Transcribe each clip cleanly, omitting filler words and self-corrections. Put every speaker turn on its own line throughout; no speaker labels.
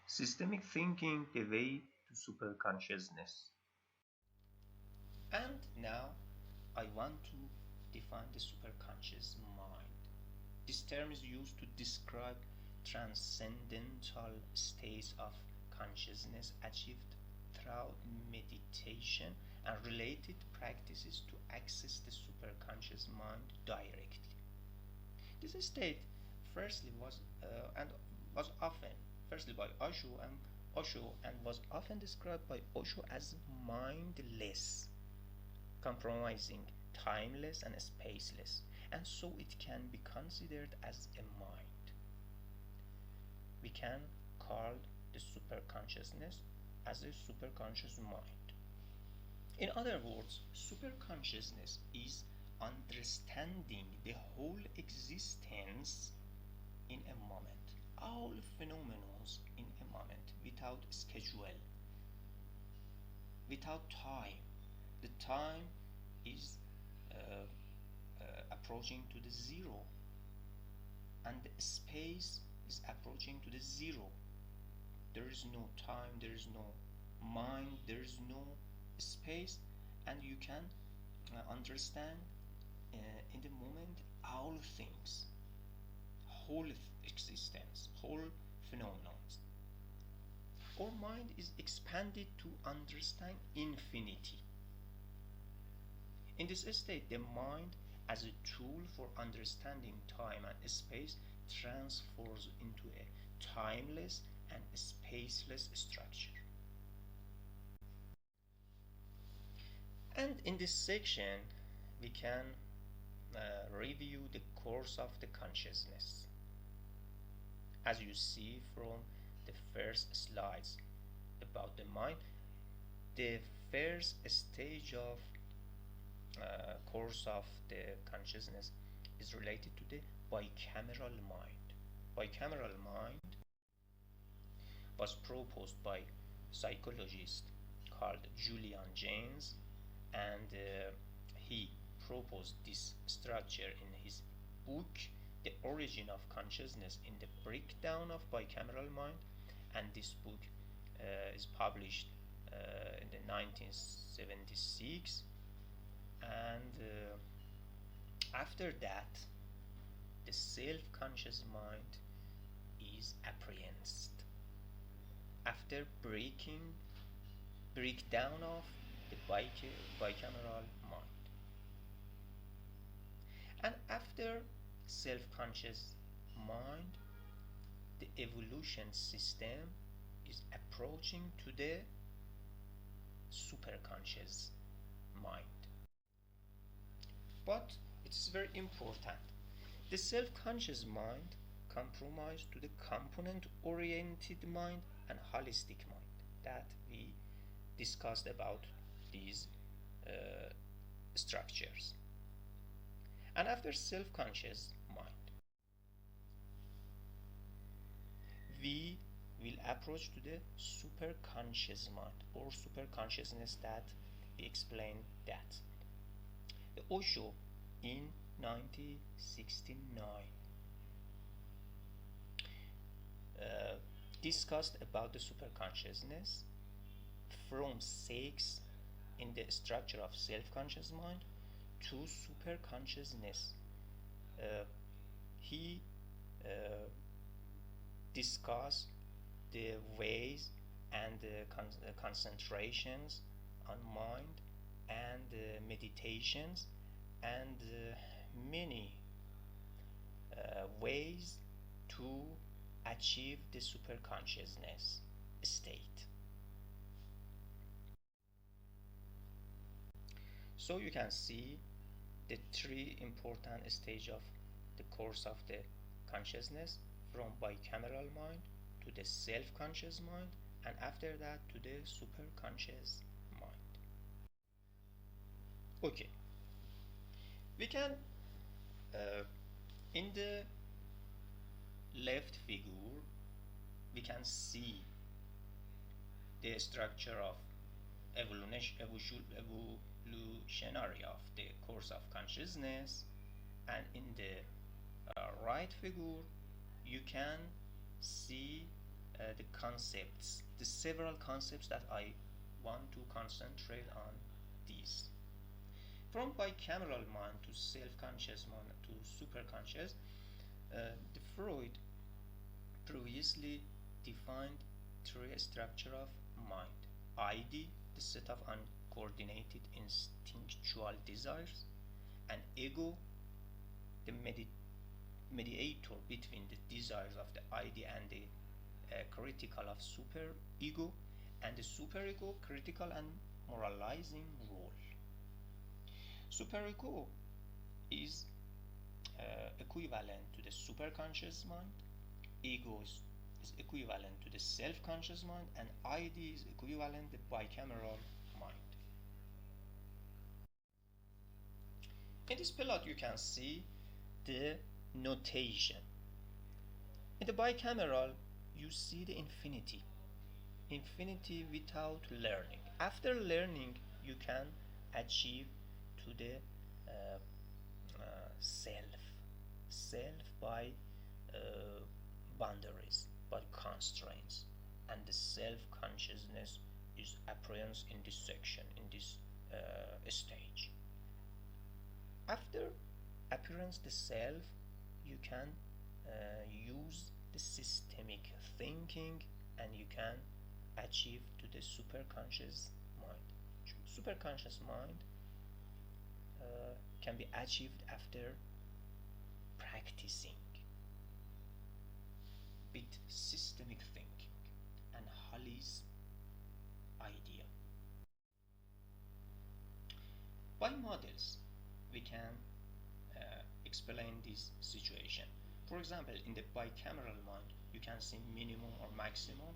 Systemic thinking, the way to superconsciousness.
And now I want to define the superconscious mind. This term is used to describe transcendental states of consciousness achieved throughout meditation and related practices to access the superconscious mind directly. This state firstly was and was often firstly by Osho and was often described by Osho as mindless, compromising timeless and spaceless, and so it can be considered as a mind. We can call the superconsciousness as a superconscious mind. In other words, superconsciousness is understanding the whole existence in a moment, all phenomena in a moment, without schedule, without time. The time is approaching to the zero, and the space is approaching to the zero. There is no time, there is no mind, there is no space, and you can understand in the moment all things, whole existence, whole phenomena. Our mind is expanded to understand infinity. In this state, the mind, as a tool for understanding time and space, transforms into a timeless and spaceless structure. And in this section, we can review the course of the consciousness. As you see from the first slides about the mind, the first stage of course of the consciousness is related to the bicameral mind. Bicameral mind was proposed by psychologist called Julian Jaynes, and he proposed this structure in his book The Origin of Consciousness in the Breakdown of Bicameral Mind, and this book is published in the 1976. And after that, the self-conscious mind is apprehended after breakdown of the bicameral mind. And after self-conscious mind, the evolution system is approaching to the superconscious mind. But it is very important. The self-conscious mind compromises to the component-oriented mind and holistic mind that we discussed about these structures. And after self-conscious mind, we will approach to the superconscious mind or superconsciousness that we explained that. The Osho in 1969 discussed about the superconsciousness from 6 in the structure of self-conscious mind to superconsciousness. He discussed the ways and the concentrations on mind and meditations and many ways to achieve the superconsciousness state. So you can see the 3 important stages of the course of the consciousness, from bicameral mind to the self-conscious mind, and after that to the superconscious mind. Okay, we can in the left figure we can see the structure of evolutionary of the course of consciousness, and in the right figure you can see the concepts, the several concepts that I want to concentrate on these. From bicameral mind to self-conscious mind to superconscious, the Freud previously defined three structure of mind: ID, the set of uncoordinated instinctual desires, and ego, the mediator between the desires of the ID and the critical of super ego, and the super ego critical and moralizing role. Super ego is equivalent to the superconscious mind, ego is equivalent to the self-conscious mind, and ID is equivalent to the bicameral mind. In this plot you can see the notation. In the bicameral you see the infinity, infinity without learning. After learning you can achieve to the self by boundaries, by constraints, and the self-consciousness is appearance in this section, in this stage. After appearance the self, you can use the systemic thinking and you can achieve to the superconscious mind. Superconscious mind can be achieved after practicing with systemic thinking and Holly's idea. By models we can explain this situation. For example, in the bicameral mind you can see minimum or maximum,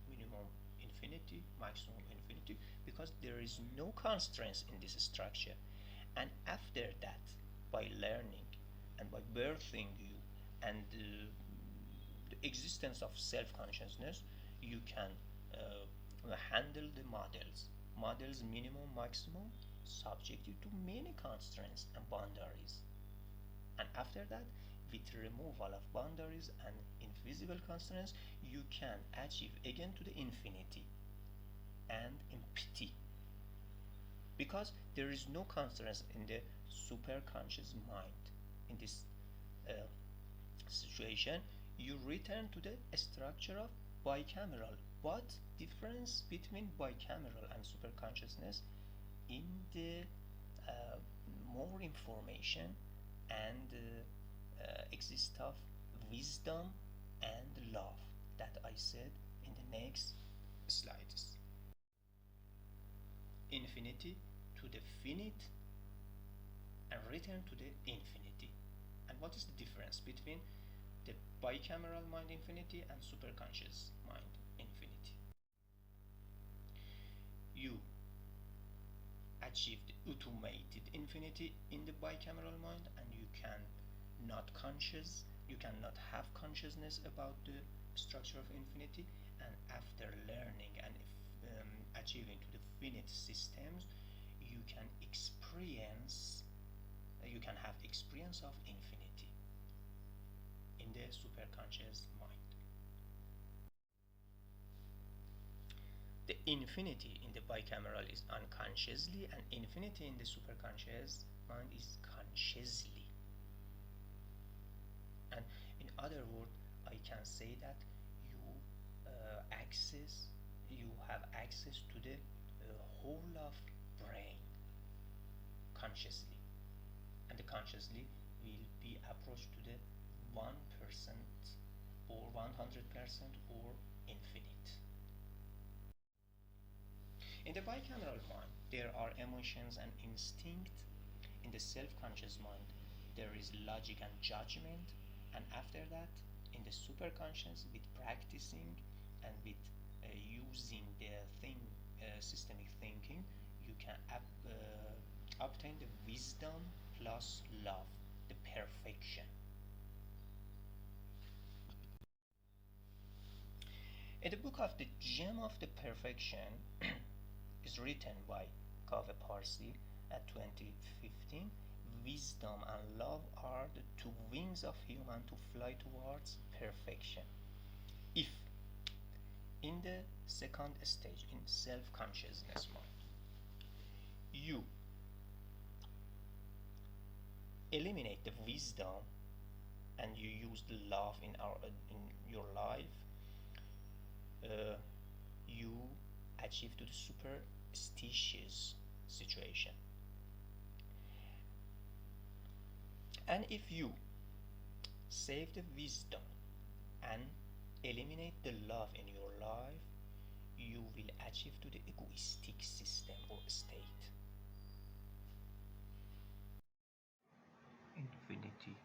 minimum infinity, maximum infinity, because there is no constraints in this structure. And after that, by learning and by birthing you and the existence of self-consciousness, you can handle the models minimum, maximum, subjected to many constraints and boundaries. And after that, with removal of boundaries and invisible constraints, you can achieve again to the infinity and empty, because there is no constraints in the superconscious mind. In this situation you return to the structure of bicameral. What difference between bicameral and superconsciousness? In the more information and exist of wisdom and love that I said in the next slides. Infinity to the finite and return to the infinity. And what is the difference between the bicameral mind infinity and superconscious mind infinity? You achieve the automated infinity in the bicameral mind, and you cannot have consciousness about the structure of infinity. And after learning and achieving to the finite systems, you can have experience of infinity in the superconscious mind. The infinity in the bicameral is unconsciously, and infinity in the superconscious mind is consciously. And in other words, I can say that you have access to the whole of brain consciously, and the consciously will be approached to the 1% or 100% or infinite. In the bicameral mind there are emotions and instinct. In the self-conscious mind there is logic and judgment. And after that, in the superconscious, with practicing and with using the systemic thinking, you can obtain the wisdom plus love, the perfection. In the book of the Gem of the Perfection is written by Kaveh Parsi at 2015. Wisdom and love are the two wings of human to fly towards perfection. If the second stage, in self-consciousness mind, you eliminate the wisdom and you use the love in your life. You achieve to the superstitious situation. And if you save the wisdom and eliminate the love in your life, you will achieve to the egoistic system or state.
Infinity.